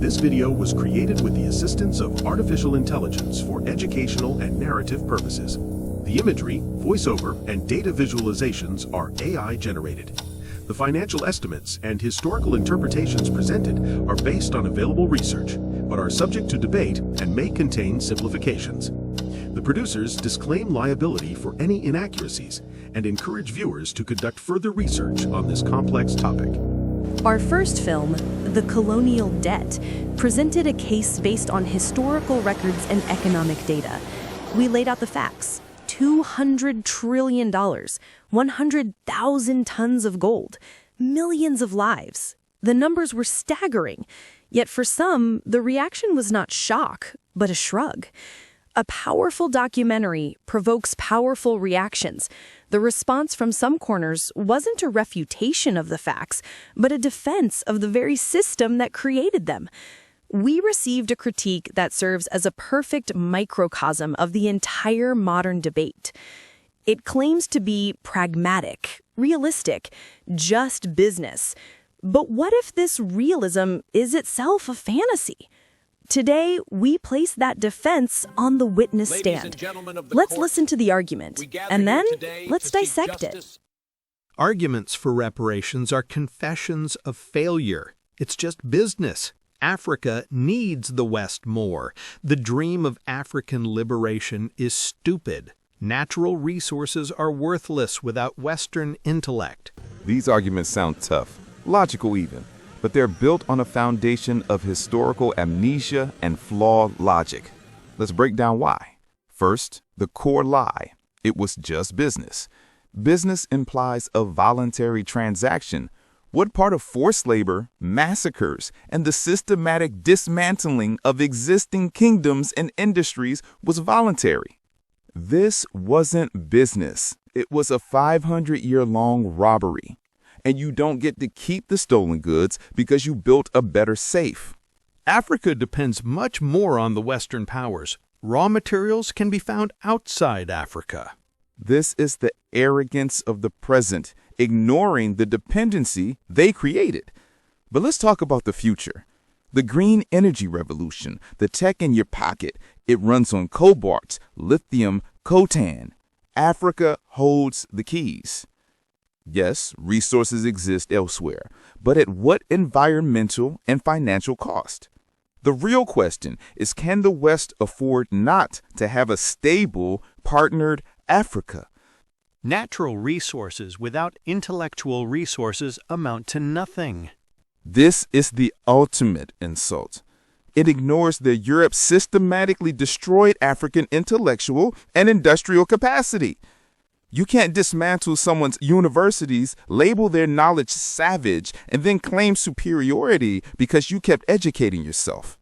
This video was created with the assistance of artificial intelligence for educational and narrative purposes. The imagery, voiceover, and data visualizations are AI generated. The financial estimates and historical interpretations presented are based on available research, but are subject to debate and may contain simplifications. The producers disclaim liability for any inaccuracies and encourage viewers to conduct further research on this complex topic. Our first film, The Colonial Debt, presented a case based on historical records and economic data. We laid out the facts. $200 trillion, 100,000 tons of gold, millions of lives. The numbers were staggering, yet for some, the reaction was not shock, but a shrug. A powerful documentary provokes powerful reactions. The response from some corners wasn't a refutation of the facts, but a defense of the very system that created them. We received a critique that serves as a perfect microcosm of the entire modern debate. It claims to be pragmatic, realistic, just business. But what if this realism is itself a fantasy? Today, we place that defense on the witness stand. Let's listen to the argument, and then let's dissect it. Arguments for reparations are confessions of failure. It's just business. Africa needs the West more. The dream of African liberation is stupid. Natural resources are worthless without Western intellect. These arguments sound tough, logical even, but they're built on a foundation of historical amnesia and flawed logic. Let's break down why. First, the core lie. It was just business. Business implies a voluntary transaction. What part of forced labor, massacres, and the systematic dismantling of existing kingdoms and industries was voluntary? This wasn't business. It was a 500-year-long robbery. And you don't get to keep the stolen goods because you built a better safe. Africa depends much more on the Western powers. Raw materials can be found outside Africa. This is the arrogance of the present, ignoring the dependency they created. But let's talk about the future. The green energy revolution, the tech in your pocket, it runs on cobalt, lithium, coltan. Africa holds the keys. Yes, resources exist elsewhere, but at what environmental and financial cost? The real question is, can the West afford not to have a stable, partnered Africa? Natural resources without intellectual resources amount to nothing. This is the ultimate insult. It ignores that Europe systematically destroyed African intellectual and industrial capacity. You can't dismantle someone's universities, label their knowledge savage, and then claim superiority because you kept educating yourself.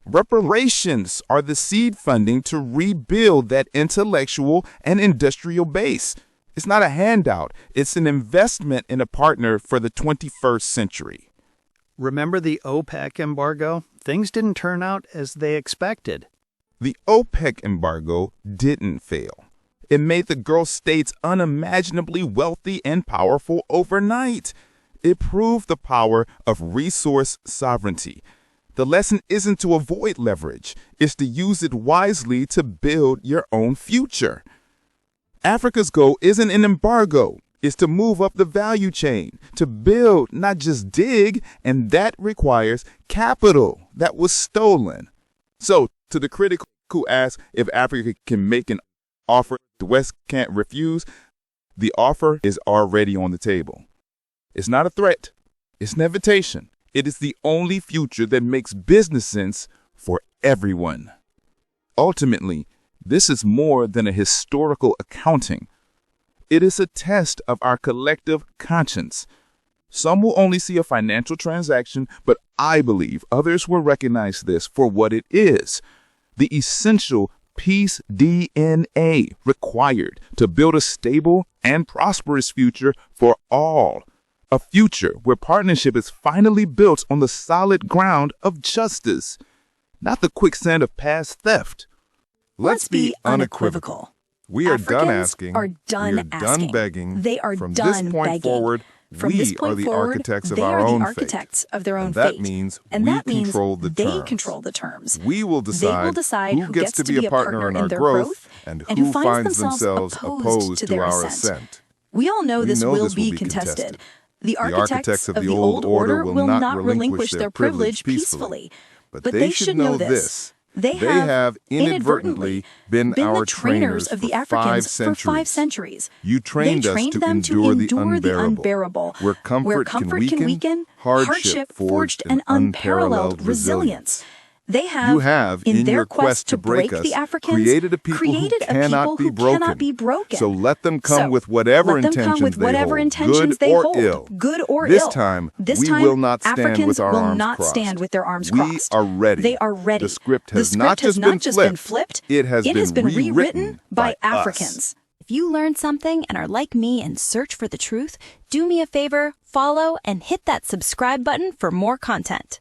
Reparations are the seed funding to rebuild that intellectual and industrial base. It's not a handout. It's an investment in a partner for the 21st century. Remember the OPEC embargo? Things didn't turn out as they expected. The OPEC embargo didn't fail. It made the Gulf states unimaginably wealthy and powerful overnight. It proved the power of resource sovereignty. The lesson isn't to avoid leverage. It's to use it wisely to build your own future. Africa's goal isn't an embargo. It's to move up the value chain, to build, not just dig, and that requires capital that was stolen. So, to the critic who asks if Africa can make an offer the West can't refuse, the offer is already on the table. It's not a threat. It's an invitation. It is the only future that makes business sense for everyone. Ultimately, this is more than a historical accounting. It is a test of our collective conscience. Some will only see a financial transaction, but I believe others will recognize this for what it is: the essential peace DNA required to build a stable and prosperous future for all. A future where partnership is finally built on the solid ground of justice, not the quicksand of past theft. Let's be unequivocal. We are done Africans asking. are done we are asking. done begging. They are From done this point begging. forward, From We this are point the forward, architects of they our are own the fate. architects of their own And that fate. means and we that means control the they terms. control the terms. We will decide who gets to be a partner in our their growth and who finds themselves themselves opposed to their our ascent. ascent. We all know We this know will this be contested. The architects of the old order will not relinquish their privilege peacefully. But they should know this. They have inadvertently been our the trainers of the Africans for 5 centuries. You trained They us trained to them endure the the unbearable. Where comfort can weaken, hardship forged an unparalleled resilience. They You have, in their your quest to break us, the Africans, created a people who cannot be broken. So let them come with whatever intentions they hold, good or ill. This time, we will not stand with our arms crossed. We are ready. They are ready. The script has not just been flipped, it has been rewritten by Africans. If you learned something and are like me and search for the truth, do me a favor, follow and hit that subscribe button for more content.